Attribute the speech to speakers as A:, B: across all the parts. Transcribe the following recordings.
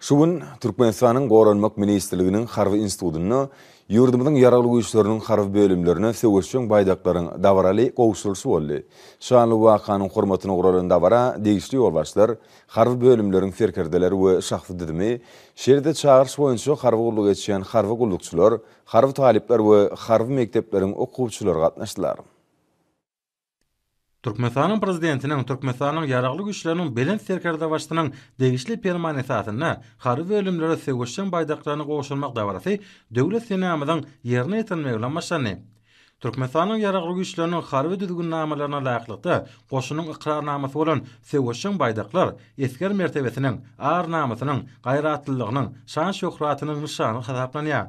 A: Şugun Türkmenistan'ın Goranmak Ministerliğinin Harvey Institutu'nu yurdumuzun yararlı güçlerinin Harvey bölümlerine sevişçön baydakların davaralı kovuşturulsu oldu. Şanlı vakanın hormatını uğrayan davara değişli yolbaşlar, Harvey bölümlerin ferkerdeleri ve şahsı didimi, şeride çağırış boyunca Harvey kulluk etçiyen Harvey kullukçular, Harvey talipler ve Harvey mekteplerin okuvçuları katnaştılar.
B: Türkmenistan'ın prezidentinin Türkmenistan'ın yararlı güçlerinin belin serkerde başlanan değişli permanentatına Harvey ölümleri sevişçen baydaklarını qoşulmak davarası devlet senamıdan yerine yetirmeyle başlandı. Türkmenistan'ın yararlı güçlerinin Harvey düzgünnamelerine layıklıkta qoşunun iqrarnaması olan sevişçen baydaklar esker mertebesinin, ağır namusının, gayratlılığının, şan şöhratının nişanı hesaplanıyor.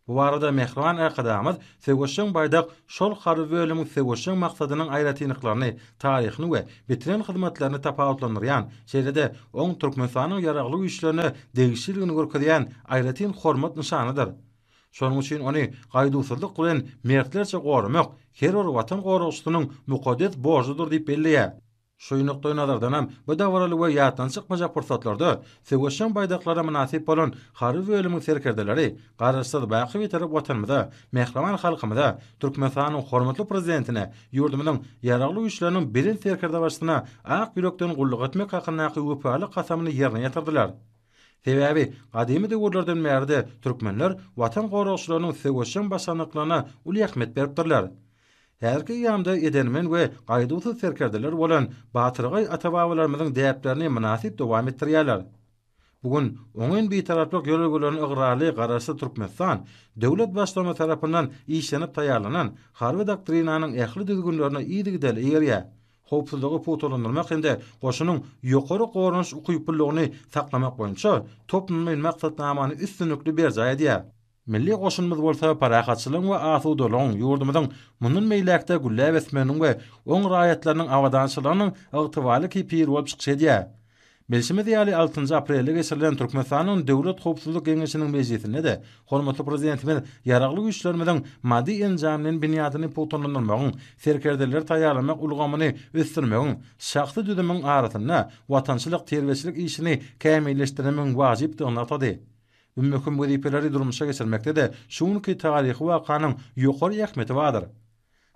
B: Bu arada mehriban arkadaşımız sevişçen baydak şol Harvey bölümü sevişçen maksadynyň aýratynlyklaryny, taryhyny we bitiren hyzmatlaryny tapawutlandyrýan, şeýlede oň Türkmenistanyň yararly güýçlerine degişçiligini görkezýän aýratyn hormat nişanydyr. Şonuň üçin ony gaýdusuzlyk bilen mertlerçe gorumak her bir watan gorugçysynyň mukaddes borjudyr diýip belliýär. Şoý noktadan nazardan bu dawraly we ýatdan çykmajak pursatlarda sevişçen baydaklara münasip bolan Harvey bölümü serkerdeleri garaşsyz baky bitirip watanymyza, mehriban halkymyza, Türkmenistanyň hormatly prezidentine, ýurdumyzyň yararly güýçleriniň birin serkerde başlygyna ak ýürekden gulluk etmek hakynaky wepaly kasamyny ýerine ýetirdiler. Sebäbi gadymy döwürlerden bäri türkmenler watan gorugçylarynyň sevişçen başanyklaryna uly ähmet beripdirler. Herki ýamda edenmen we gaýdusuz serkerdeler bolan batyrgay atabawalarymyzyň däplerini münasip dowam etdirýärler. Bugun oňun bir taraplyk ýolgularyny ıgraly garaşy Türkmenistan döwlet başlama tarapyndan işlenip taýýarlanan Harvey doktrinanyň ähli düzgünlerine ýygy-däl eýerýär. Howpsuzlygy putulandyrmak hemde goşunyň ýokary gorunç ukyplygyny saklamak boýunça toplanma maksatnamany üstünlikli berjä edýär. Milli goşunymyz bolsa parahatçylygyň we asudalygyň ýurdumyzyň munun meýlekde güllä besmeniň we oň raýatlarynyň awadançylygynyň ygtybaly kipir bolup çykýar. Belşimiz ýaly 6 aprelde geçirilen Türkmenistanyň Döwlet Howpsuzlyk Geňeşiniň mejlisinde de hormatly prezidentimiz yararly güýçlerimizin maddi enjamynyň binýadyny putulandyrmagyň, serkerdeler taýýarlamak ulgamyny ösdürmegiň, şahsy düzümiň arasyna watançylyk terbiýeçilik işini kämilleşdirmegiň wajypdygyny atady. Ümmükim wezipelери durmuşa geçirmekde de şuňky taryhy wakanyň ýokary ähmeti bardyr.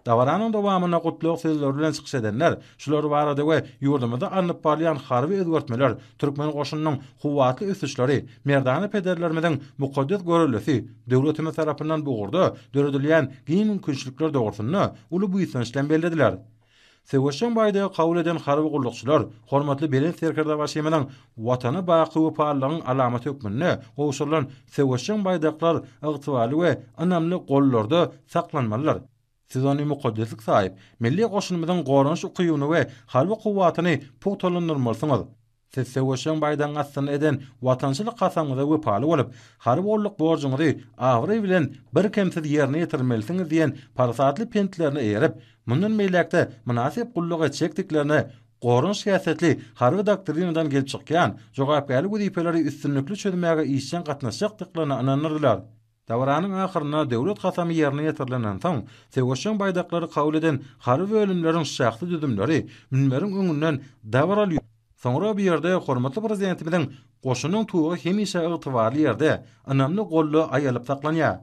B: Dawaranyň dowamyna gutluk sözleri bilen çykyş edenler, şular barada we ýurdumyzda anyp barýan harby özgertmeler, türkmen goşunynyň howatly ösüşleri, merdany pederlerimiziň mukaddes görülesi, döwletimiz tarapyndan bugurda döredilýän giň mümkinçilikler dogrusyna uly buýsançlan bellediler. Sevişçen baydagy kabul eden harby gullukçylar, hormatly belen serkerde başymadan watana baky we parlagyň alamaty hökmünde gowşulan sevişçen baydaklar ygtybaly we anamly gollarda saklanmalylar. Siz ony mukaddeslik sahyp, milli goşunymyzyň gorunç ukyuny we harby kuwatyny putulandyrmalsyňyz. Siz sevişçen baydan asyny eden watançylyk kasamyňyza wepaly bolup, harby golluk borjuňyzy agry bilen bir kemsiz ýerine ýetirmelisiňiz diýen parasatly pentlerini eýerip, mundan meýlekde münasip gulluk etjekdiklerini gorunç siýasatly harby doktrinadan gelip çykýan jogapkärlik wezipeleri üstünlikli çözmäge işçen gatnaşykdyklaryny ananyrdylar. Dawaranyň ahyryna döwlet kasamy ýerine ýetirilenden soň, sevişçen baydaklary kabul eden harby bölümleriň şahsy düzümleri münberiň öňünden dawraly. Soňra bir ýerde hormatly prezidentimiziň goşunyň tuğy hemişe ygtybarly ýerde anamly golly aýalyp saklanýar.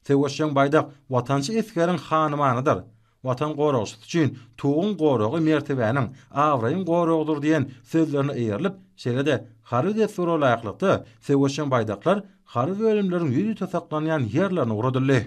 B: Sevişçen baydak watançy eskeriň hanymanydyr. Watan gorugçysy üçin tuğun gorugy mertebäniň awraýyn gorugdyr diýen sözlerini eýerilip, şeýlede harby destur laýyklykda sevişçen baydaklar harby bölümleriň ýüri tasaklanýan ýerlerini uradyldy.